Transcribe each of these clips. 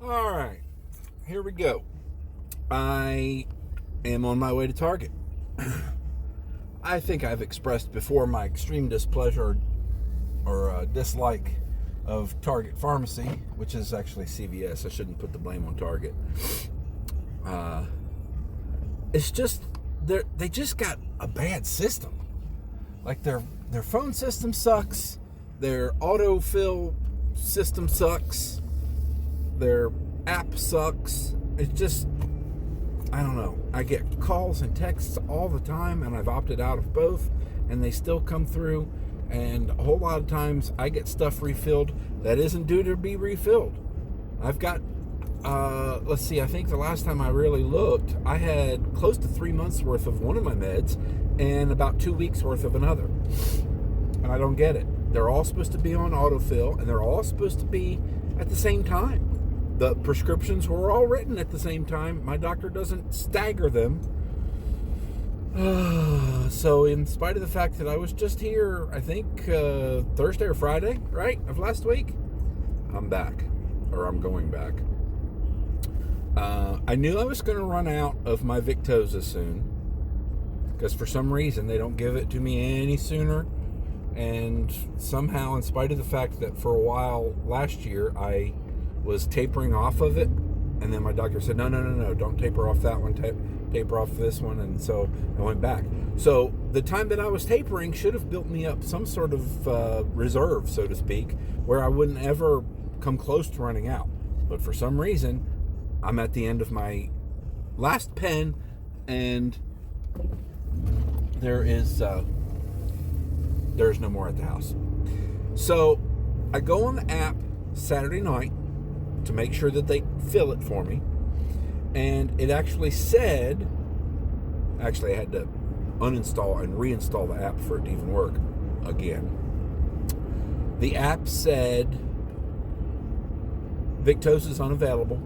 All right, here we go. I am on my way to Target. I think I've expressed before my extreme displeasure or dislike of Target Pharmacy, which is actually CVS. I shouldn't put the blame on Target. It's just they just got a bad system. Like their phone system sucks. Their autofill system sucks. Their app sucks. It's just, I don't know. I get calls and texts all the time, and I've opted out of both, and they still come through. And a whole lot of times I get stuff refilled that isn't due to be refilled. I've got, let's see, I think the last time I really looked, I had close to 3 months worth of one of my meds and about 2 weeks worth of another. And I don't get it. They're all supposed to be on autofill, and they're all supposed to be at the same time. The prescriptions were all written at the same time. My doctor doesn't stagger them. So in spite of the fact that I was just here, I think Thursday or Friday, right, of last week, I'm back, or I'm going back. I knew I was going to run out of my Victoza soon, because for some reason they don't give it to me any sooner. And somehow, in spite of the fact that for a while last year I was tapering off of it, and then my doctor said, no, don't taper off that one, taper off this one, and so I went back. So the time that I was tapering should have built me up some sort of reserve, so to speak, where I wouldn't ever come close to running out. But for some reason, I'm at the end of my last pen, and there's no more at the house. So I go on the app Saturday night to make sure that they fill it for me, and it actually said, I had to uninstall and reinstall the app for it to even work again. The app said, Victoza is unavailable.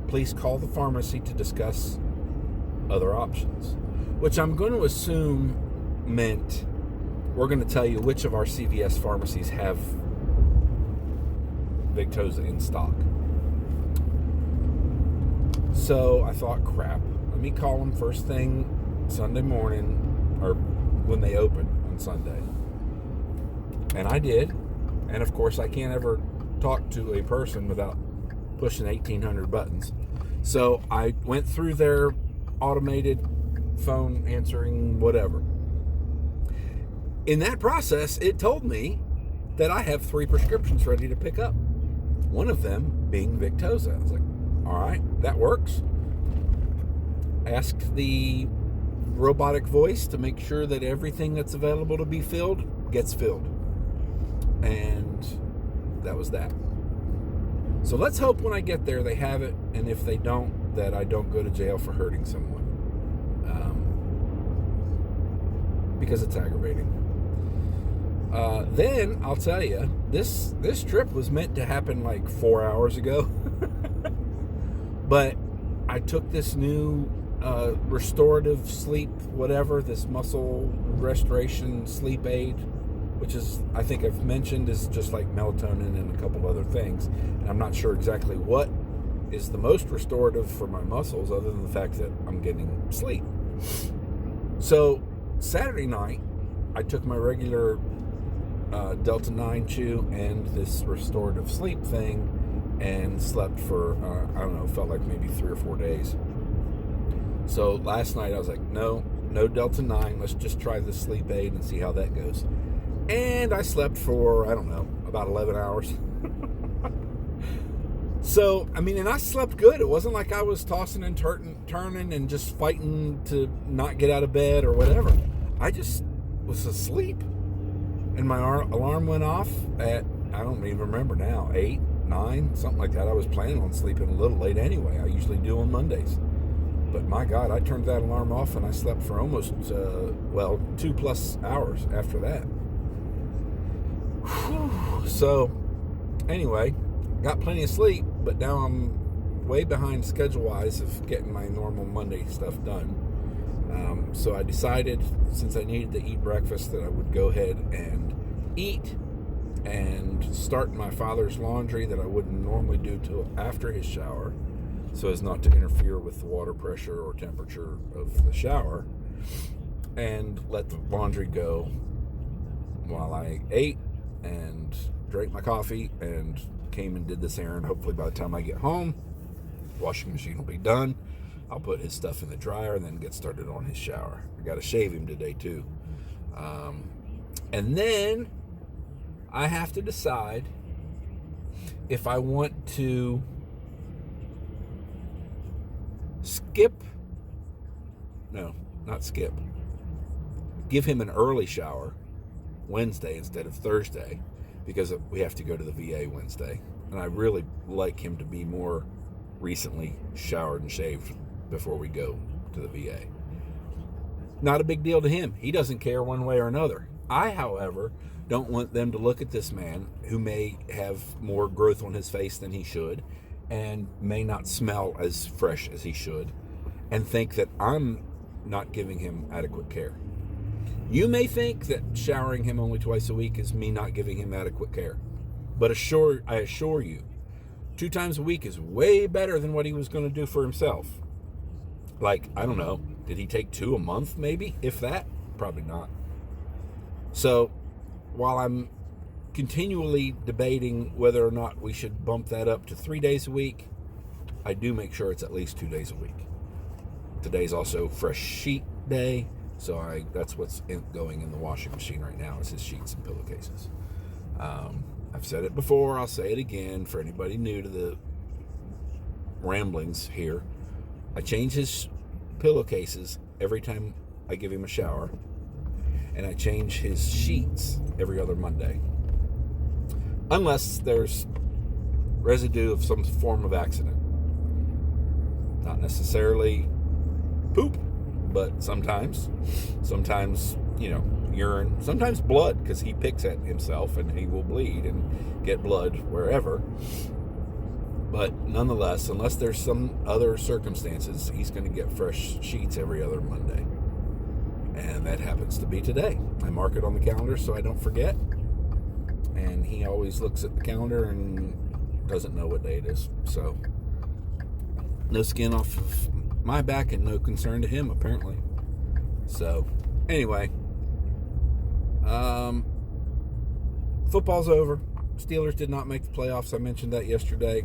Please call the pharmacy to discuss other options, which I'm going to assume meant we're going to tell you which of our CVS pharmacies have Victoza in stock. So I thought, crap, let me call them first thing Sunday morning, or when they open on Sunday. And I did. And of course, I can't ever talk to a person without pushing 1,800 buttons. So I went through their automated phone answering whatever. In that process, it told me that I have 3 prescriptions ready to pick up. One of them being Victoza. I was like, all right, that works. Asked the robotic voice to make sure that everything that's available to be filled gets filled. And that was that. So let's hope when I get there they have it, and if they don't, that I don't go to jail for hurting someone. Because it's aggravating. Then I'll tell you, this trip was meant to happen like 4 hours ago. But I took this new restorative sleep, whatever, this muscle restoration sleep aid, which is, I think I've mentioned, is just like melatonin and a couple other things. And I'm not sure exactly what is the most restorative for my muscles, other than the fact that I'm getting sleep. So Saturday night, I took my regular Delta 9 chew and this restorative sleep thing, and slept for, I don't know, felt like maybe 3 or 4 days. So last night I was like, no Delta 9, let's just try this sleep aid and see how that goes. And I slept for, I don't know, about 11 hours. So, I mean, and I slept good. It wasn't like I was tossing and turning and just fighting to not get out of bed or whatever. I just was asleep. And my alarm went off at, I don't even remember now, 8, 9, something like that. I was planning on sleeping a little late anyway. I usually do on Mondays. But my God, I turned that alarm off and I slept for almost, 2+ hours after that. Whew. So, anyway, got plenty of sleep, but now I'm way behind schedule-wise of getting my normal Monday stuff done. So I decided, since I needed to eat breakfast, that I would go ahead and eat and and start my father's laundry that I wouldn't normally do till after his shower, so as not to interfere with the water pressure or temperature of the shower, and let the laundry go while I ate and drank my coffee and came and did this errand. Hopefully by the time I get home, washing machine will be done. I'll put his stuff in the dryer and then get started on his shower. I got to shave him today too. And then I have to decide if I want to give him an early shower Wednesday instead of Thursday, because we have to go to the VA Wednesday. And I really like him to be more recently showered and shaved before we go to the VA. Not a big deal to him. He doesn't care one way or another. I, however, don't want them to look at this man who may have more growth on his face than he should and may not smell as fresh as he should and think that I'm not giving him adequate care. You may think that showering him only twice a week is me not giving him adequate care. But I assure you, 2 times a week is way better than what he was going to do for himself. Like, I don't know, did he take 2 a month maybe? If that? Probably not. So, while I'm continually debating whether or not we should bump that up to 3 days a week, I do make sure it's at least 2 days a week. Today's also fresh sheet day, so that's what's going in the washing machine right now is his sheets and pillowcases. I've said it before, I'll say it again for anybody new to the ramblings here. I change his pillowcases every time I give him a shower, and I change his sheets every other Monday. Unless there's residue of some form of accident. Not necessarily poop, but sometimes, urine, sometimes blood, because he picks at himself and he will bleed and get blood wherever. But nonetheless, unless there's some other circumstances, he's going to get fresh sheets every other Monday. And that happens to be today. I mark it on the calendar so I don't forget. And he always looks at the calendar and doesn't know what day it is. So, no skin off of my back and no concern to him, apparently. So, anyway. Football's over. Steelers did not make the playoffs. I mentioned that yesterday.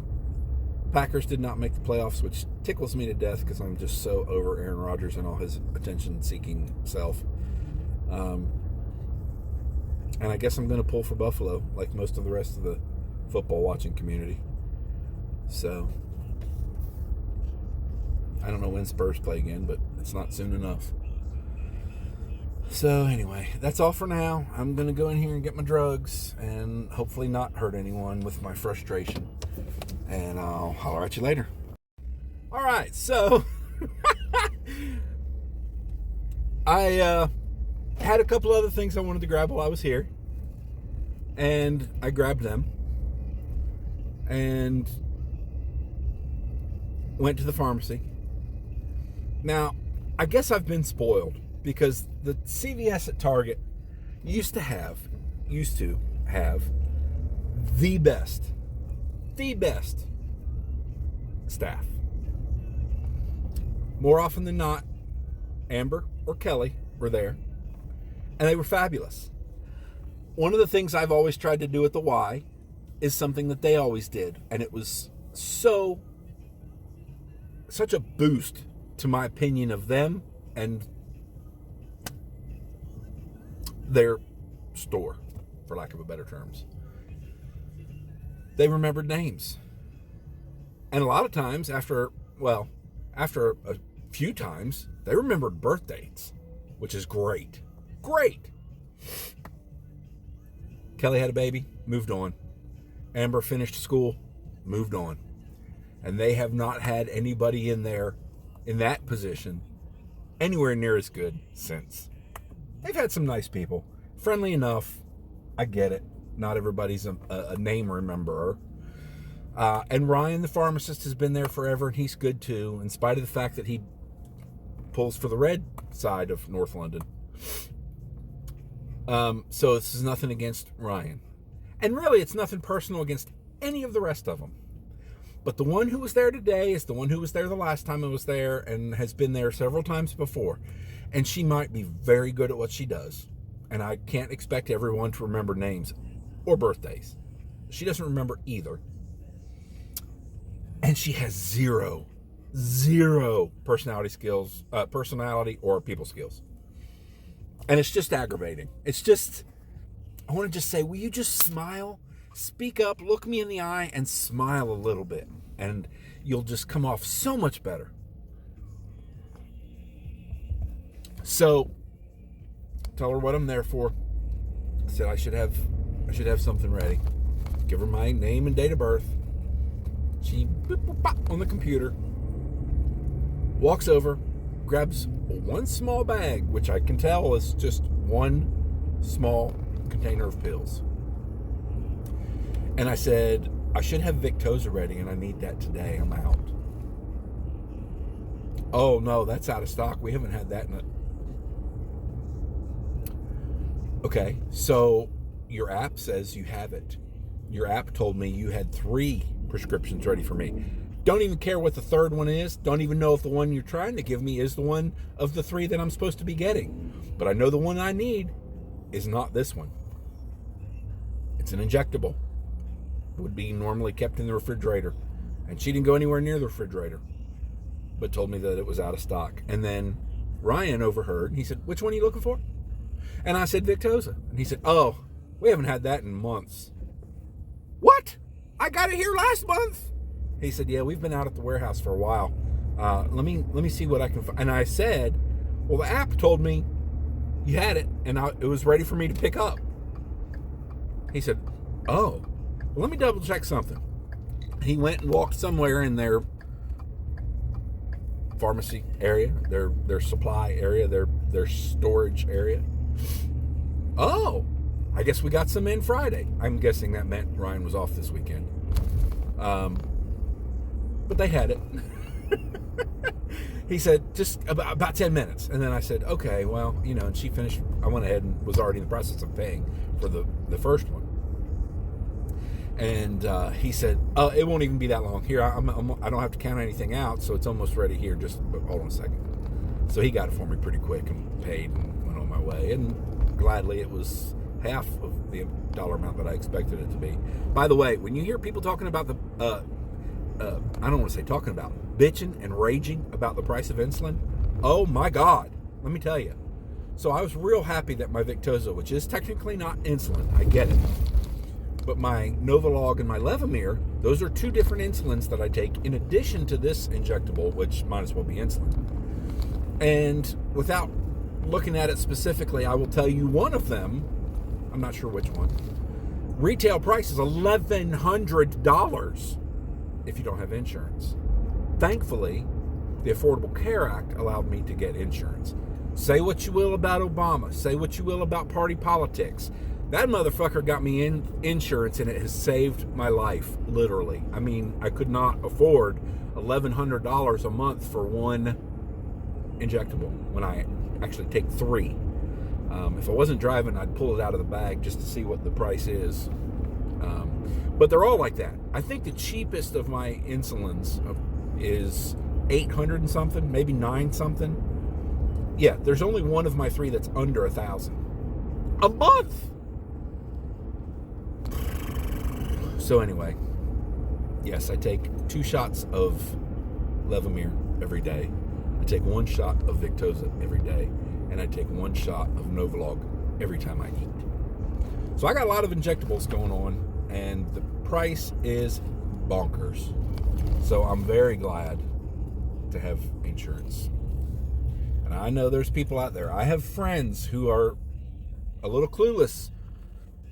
Packers did not make the playoffs, which tickles me to death because I'm just so over Aaron Rodgers and all his attention-seeking self. And I guess I'm going to pull for Buffalo, like most of the rest of the football-watching community. So, I don't know when Spurs play again, but it's not soon enough. So, anyway, that's all for now. I'm going to go in here and get my drugs and hopefully not hurt anyone with my frustration. And I'll holler at you later. All right, so I had a couple other things I wanted to grab while I was here. And I grabbed them. And went to the pharmacy. Now, I guess I've been spoiled because the CVS at Target used to have the best staff. More often than not, Amber or Kelly were there, and they were fabulous. One of the things I've always tried to do at the Y is something that they always did, and it was such a boost to my opinion of them and their store, for lack of a better terms. They remembered names. And a lot of times, after a few times, they remembered birth dates, which is great. Great! Kelly had a baby, moved on. Amber finished school, moved on. And they have not had anybody in there, in that position, anywhere near as good since. They've had some nice people. Friendly enough. I get it. Not everybody's a name rememberer. And Ryan, the pharmacist, has been there forever, and he's good too, in spite of the fact that he pulls for the red side of North London. So this is nothing against Ryan. And really, it's nothing personal against any of the rest of them. But the one who was there today is the one who was there the last time I was there and has been there several times before. And she might be very good at what she does. And I can't expect everyone to remember names or birthdays. She doesn't remember either. And she has zero personality or people skills. And it's just aggravating. It's just, I want to just say, will you just smile? Speak up, look me in the eye, and smile a little bit. And you'll just come off so much better. So, tell her what I'm there for. I said I should have something ready. Give her my name and date of birth. She boop, boop, bop, on the computer. Walks over, grabs one small bag, which I can tell is just one small container of pills. And I said, I should have Victoza ready, and I need that today. I'm out. Oh, no, that's out of stock. We haven't had that in a... Okay, so your app says you have it. Your app told me you had 3 prescriptions ready for me. Don't even care what the third one is. Don't even know if the one you're trying to give me is the one of the 3 that I'm supposed to be getting. But I know the one I need is not this one. It's an injectable. Would be normally kept in the refrigerator. And she didn't go anywhere near the refrigerator, but told me that it was out of stock. And then Ryan overheard, and he said, which one are you looking for? And I said, Victoza. And he said, oh, we haven't had that in months. What? I got it here last month. He said, yeah, we've been out at the warehouse for a while. Let me see what I can find. And I said, well, the app told me you had it, and it was ready for me to pick up. He said, oh, well, let me double check something. He went and walked somewhere in their pharmacy area, their supply area, their storage area. Oh, I guess we got some in Friday. I'm guessing that meant Ryan was off this weekend. But they had it. He said, just about 10 minutes. And then I said, okay, well, and she finished. I went ahead and was already in the process of paying for the first one. And he said, oh, it won't even be that long. Here, I don't have to count anything out, so it's almost ready here. Just hold on a second. So he got it for me pretty quick and paid and went on my way. And gladly, it was half of the dollar amount that I expected it to be. By the way, when you hear people talking about the, I don't want to say talking about, bitching and raging about the price of insulin, oh my God, let me tell you. So I was real happy that my Victoza, which is technically not insulin, I get it, but my Novolog and my Levemir, those are 2 different insulins that I take in addition to this injectable, which might as well be insulin. And without looking at it specifically, I will tell you one of them, I'm not sure which one, retail price is $1,100 if you don't have insurance. Thankfully, the Affordable Care Act allowed me to get insurance. Say what you will about Obama, say what you will about party politics. That motherfucker got me insurance, and it has saved my life, literally. I mean, I could not afford $1,100 a month for one injectable when I actually take 3. If I wasn't driving, I'd pull it out of the bag just to see what the price is. But they're all like that. I think the cheapest of my insulins is $800 and something, maybe $9 something. Yeah, there's only one of my 3 that's under $1,000 a month. So anyway, yes, I take 2 shots of Levemir every day. I take 1 shot of Victoza every day, and I take 1 shot of Novolog every time I eat. So I got a lot of injectables going on, and the price is bonkers. So I'm very glad to have insurance. And I know there's people out there. I have friends who are a little clueless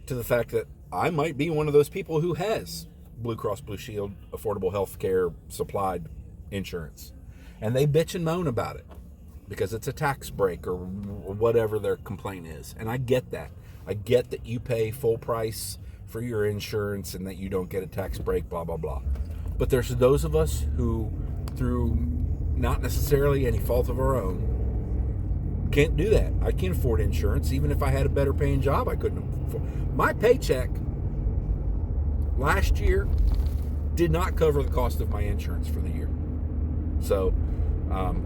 to the fact that I might be one of those people who has Blue Cross Blue Shield affordable health care supplied insurance. And they bitch and moan about it because it's a tax break or whatever their complaint is. And I get that. I get that you pay full price for your insurance and that you don't get a tax break, blah, blah, blah. But there's those of us who, through not necessarily any fault of our own, can't do that. I can't afford insurance. Even if I had a better paying job, I couldn't afford. My paycheck last year did not cover the cost of my insurance for the year. So,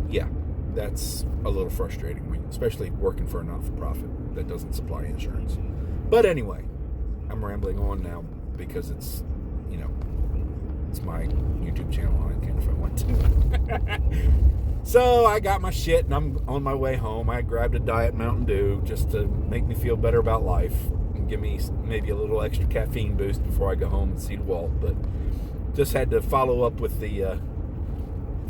yeah, that's a little frustrating, especially working for a not-for-profit that doesn't supply insurance. But anyway, I'm rambling on now because it's, it's my YouTube channel. I can if I want to. So I got my shit and I'm on my way home. I grabbed a Diet Mountain Dew just to make me feel better about life and give me maybe a little extra caffeine boost before I go home and see Walt. But just had to follow up with the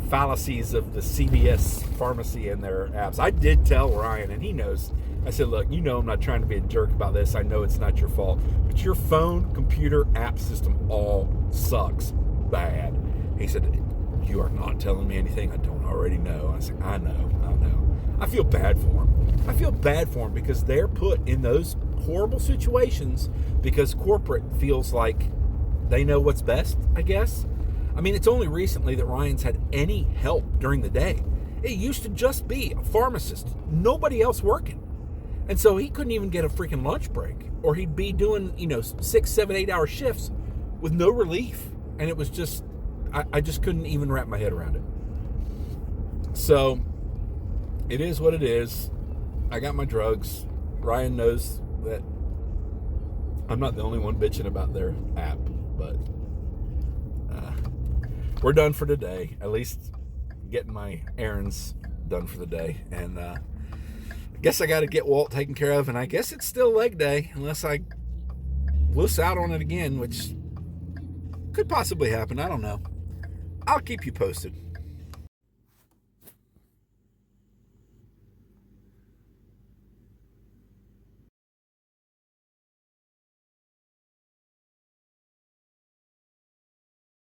fallacies of the CVS pharmacy and their apps. I did tell Ryan, and he knows. I said, look, I'm not trying to be a jerk about this. I know it's not your fault, but your phone, computer, app system all sucks bad. He said, you are not telling me anything I don't already know. I said, I know. I feel bad for him. Because they're put in those horrible situations because corporate feels like they know what's best, I guess. I mean, it's only recently that Ryan's had any help during the day. It used to just be a pharmacist, nobody else working. And so he couldn't even get a freaking lunch break, or he'd be doing, 6, 7, 8 hour shifts with no relief. And it was just, I just couldn't even wrap my head around it. So it is what it is. I got my drugs. Ryan knows that I'm not the only one bitching about their app, but we're done for today. At least getting my errands done for the day. And I guess I got to get Walt taken care of. And I guess it's still leg day unless I wuss out on it again, which could possibly happen. I don't know. I'll keep you posted.